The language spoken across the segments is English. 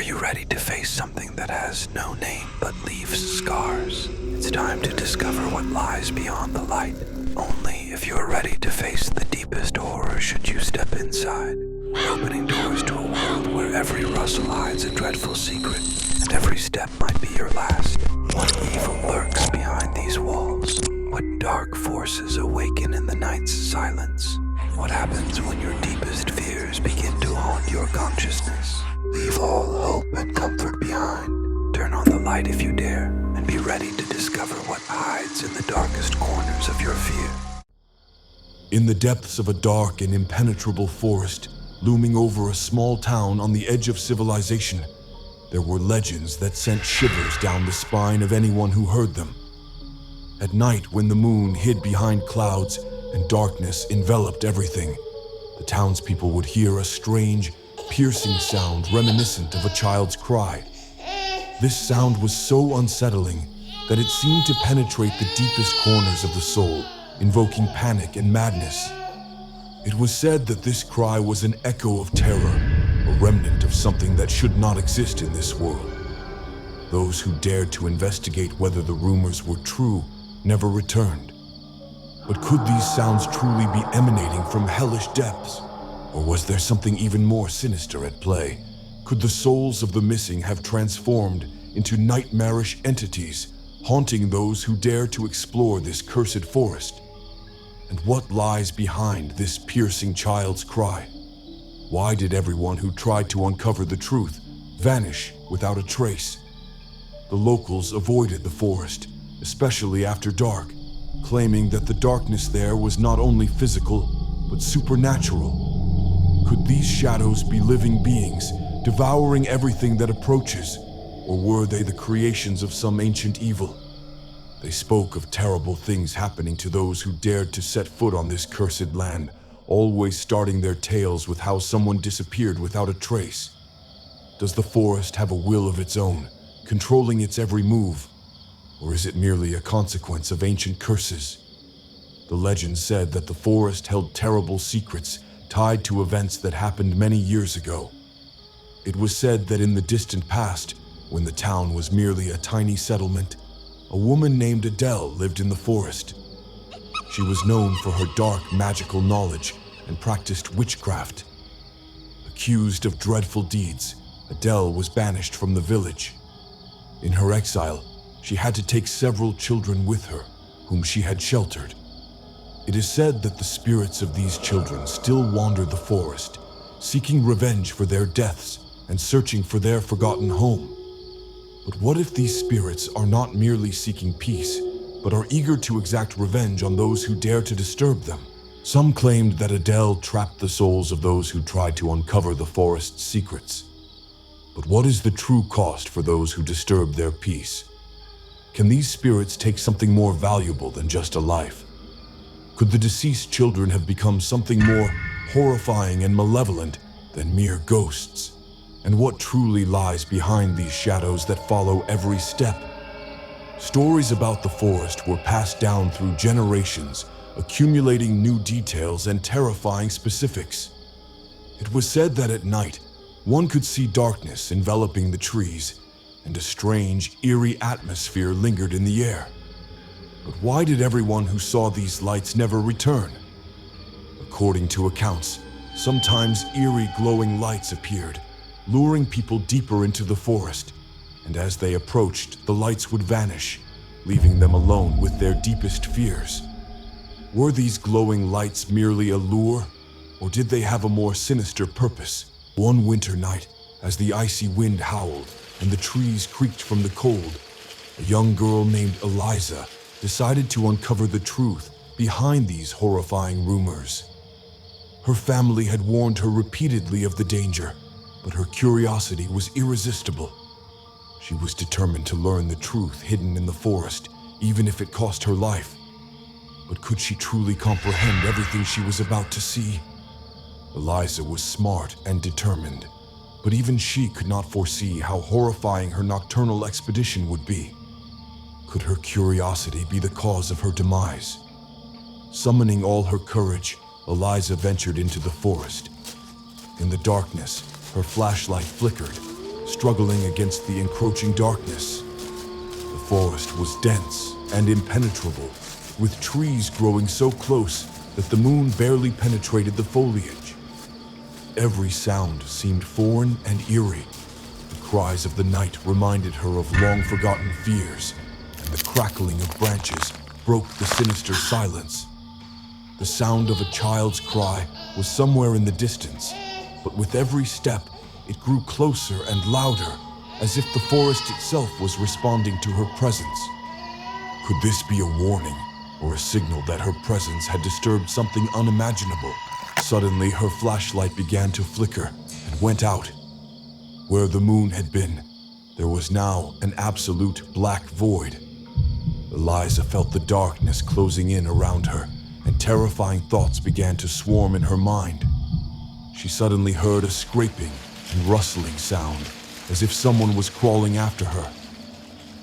Are you ready to face something that has no name but leaves scars? It's time to discover what lies beyond the light. Only if you are ready to face the deepest horror should you step inside. We're opening doors to a world where every rustle hides a dreadful secret, and every step might be your last. What evil lurks behind these walls? What dark forces awaken in the night's silence? What happens when your deepest fears begin to haunt your consciousness? Leave all hope and comfort behind. Turn on the light if you dare, and be ready to discover what hides in the darkest corners of your fear. In the depths of a dark and impenetrable forest, looming over a small town on the edge of civilization, there were legends that sent shivers down the spine of anyone who heard them. At night, when the moon hid behind clouds and darkness enveloped everything, the townspeople would hear a strange, piercing sound reminiscent of a child's cry. This sound was so unsettling that it seemed to penetrate the deepest corners of the soul, invoking panic and madness. It was said that this cry was an echo of terror, a remnant of something that should not exist in this world. Those who dared to investigate whether the rumors were true never returned. But could these sounds truly be emanating from hellish depths? Or was there something even more sinister at play? Could the souls of the missing have transformed into nightmarish entities, haunting those who dare to explore this cursed forest? And what lies behind this piercing child's cry? Why did everyone who tried to uncover the truth vanish without a trace? The locals avoided the forest, especially after dark, claiming that the darkness there was not only physical, but supernatural. Could these shadows be living beings, devouring everything that approaches, or were they the creations of some ancient evil? They spoke of terrible things happening to those who dared to set foot on this cursed land, always starting their tales with how someone disappeared without a trace. Does the forest have a will of its own, controlling its every move? Or is it merely a consequence of ancient curses? The legend said that the forest held terrible secrets tied to events that happened many years ago. It was said that in the distant past, when the town was merely a tiny settlement, a woman named Adele lived in the forest. She was known for her dark magical knowledge and practiced witchcraft. Accused of dreadful deeds, Adele was banished from the village. In her exile, she had to take several children with her, whom she had sheltered. It is said that the spirits of these children still wander the forest, seeking revenge for their deaths and searching for their forgotten home. But what if these spirits are not merely seeking peace, but are eager to exact revenge on those who dare to disturb them? Some claimed that Adele trapped the souls of those who tried to uncover the forest's secrets. But what is the true cost for those who disturb their peace? Can these spirits take something more valuable than just a life? Could the deceased children have become something more horrifying and malevolent than mere ghosts? And what truly lies behind these shadows that follow every step? Stories about the forest were passed down through generations, accumulating new details and terrifying specifics. It was said that at night, one could see darkness enveloping the trees, and a strange, eerie atmosphere lingered in the air. But why did everyone who saw these lights never return? According to accounts, sometimes eerie glowing lights appeared, luring people deeper into the forest, and as they approached, the lights would vanish, leaving them alone with their deepest fears. Were these glowing lights merely a lure, or did they have a more sinister purpose? One winter night, as the icy wind howled and the trees creaked from the cold, a young girl named Eliza decided to uncover the truth behind these horrifying rumors. Her family had warned her repeatedly of the danger, but her curiosity was irresistible. She was determined to learn the truth hidden in the forest, even if it cost her life. But could she truly comprehend everything she was about to see? Eliza was smart and determined, but even she could not foresee how horrifying her nocturnal expedition would be. Could her curiosity be the cause of her demise? Summoning all her courage, Eliza ventured into the forest. In the darkness, her flashlight flickered, struggling against the encroaching darkness. The forest was dense and impenetrable, with trees growing so close that the moon barely penetrated the foliage. Every sound seemed foreign and eerie. The cries of the night reminded her of long-forgotten fears, and the crackling of branches broke the sinister silence. The sound of a child's cry was somewhere in the distance, but with every step, it grew closer and louder, as if the forest itself was responding to her presence. Could this be a warning, or a signal that her presence had disturbed something unimaginable? Suddenly, her flashlight began to flicker and went out. Where the moon had been, there was now an absolute black void. Eliza felt the darkness closing in around her, and terrifying thoughts began to swarm in her mind. She suddenly heard a scraping and rustling sound, as if someone was crawling after her.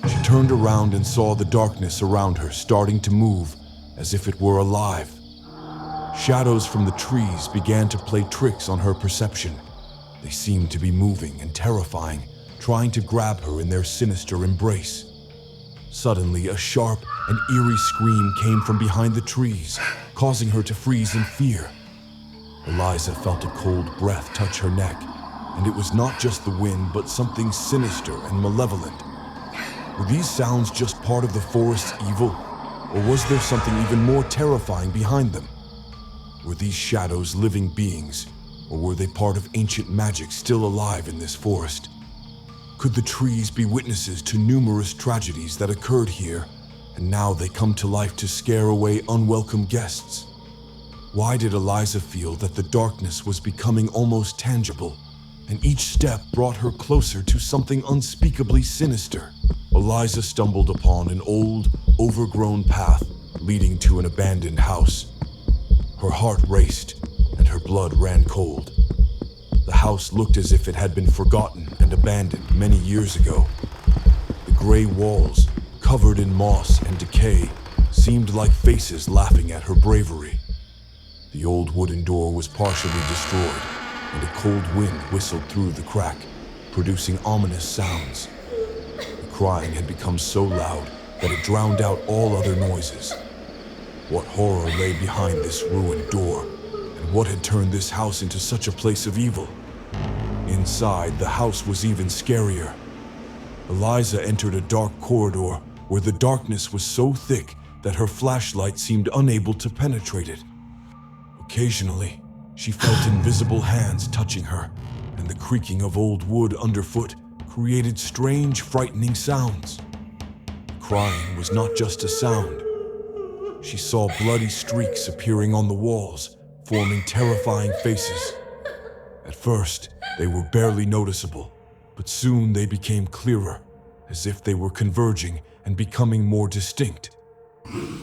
She turned around and saw the darkness around her starting to move, as if it were alive. Shadows from the trees began to play tricks on her perception. They seemed to be moving and terrifying, trying to grab her in their sinister embrace. Suddenly, a sharp and eerie scream came from behind the trees, causing her to freeze in fear. Eliza felt a cold breath touch her neck, and it was not just the wind, but something sinister and malevolent. Were these sounds just part of the forest's evil, or was there something even more terrifying behind them? Were these shadows living beings, or were they part of ancient magic still alive in this forest? Could the trees be witnesses to numerous tragedies that occurred here, and now they come to life to scare away unwelcome guests? Why did Eliza feel that the darkness was becoming almost tangible, and each step brought her closer to something unspeakably sinister? Eliza stumbled upon an old, overgrown path leading to an abandoned house. Her heart raced, and her blood ran cold. The house looked as if it had been forgotten and abandoned many years ago. The gray walls, covered in moss and decay, seemed like faces laughing at her bravery. The old wooden door was partially destroyed, and a cold wind whistled through the crack, producing ominous sounds. The crying had become so loud that it drowned out all other noises. What horror lay behind this ruined door, and what had turned this house into such a place of evil? Inside, the house was even scarier. Eliza entered a dark corridor where the darkness was so thick that her flashlight seemed unable to penetrate it. Occasionally, she felt invisible hands touching her, and the creaking of old wood underfoot created strange, frightening sounds. Crying was not just a sound. She saw bloody streaks appearing on the walls, forming terrifying faces. At first, they were barely noticeable, but soon they became clearer, as if they were converging and becoming more distinct.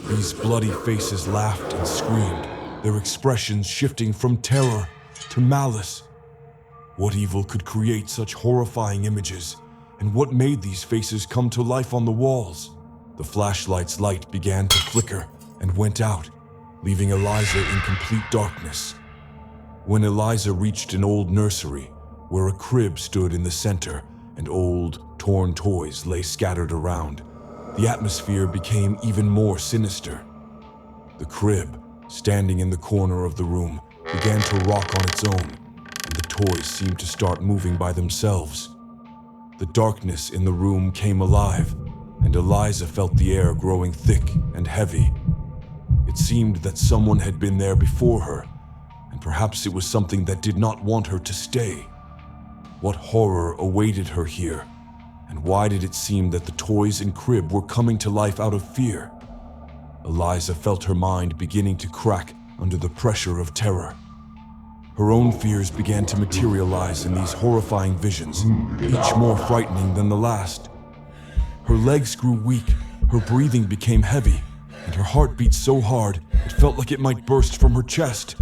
These bloody faces laughed and screamed, their expressions shifting from terror to malice. What evil could create such horrifying images, and what made these faces come to life on the walls? The flashlight's light began to flicker and went out, leaving Eliza in complete darkness. When Eliza reached an old nursery, where a crib stood in the center and old, torn toys lay scattered around, the atmosphere became even more sinister. The crib, standing in the corner of the room, began to rock on its own, and the toys seemed to start moving by themselves. The darkness in the room came alive, and Eliza felt the air growing thick and heavy. It seemed that someone had been there before her, and perhaps it was something that did not want her to stay. What horror awaited her here, and why did it seem that the toys and crib were coming to life out of fear? Eliza felt her mind beginning to crack under the pressure of terror. Her own fears began to materialize in these horrifying visions, each more frightening than the last. Her legs grew weak, her breathing became heavy, and her heart beat so hard it felt like it might burst from her chest.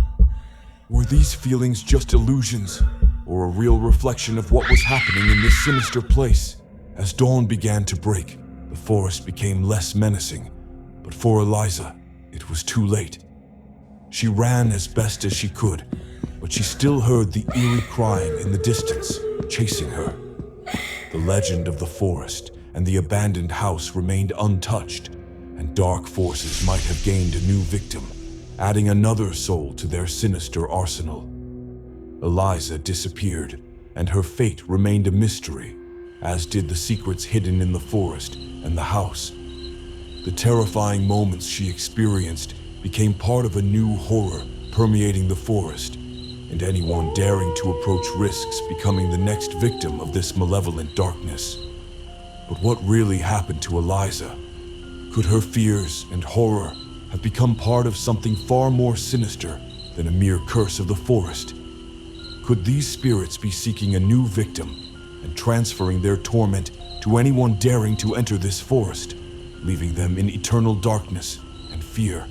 Were these feelings just illusions, or a real reflection of what was happening in this sinister place? As dawn began to break, the forest became less menacing, but for Eliza, it was too late. She ran as best as she could, but she still heard the eerie crying in the distance, chasing her. The legend of the forest and the abandoned house remained untouched, and dark forces might have gained a new victim, adding another soul to their sinister arsenal. Eliza disappeared, and her fate remained a mystery, as did the secrets hidden in the forest and the house. The terrifying moments she experienced became part of a new horror permeating the forest, and anyone daring to approach risks becoming the next victim of this malevolent darkness. But what really happened to Eliza? Could her fears and horror have become part of something far more sinister than a mere curse of the forest? Could these spirits be seeking a new victim and transferring their torment to anyone daring to enter this forest, leaving them in eternal darkness and fear?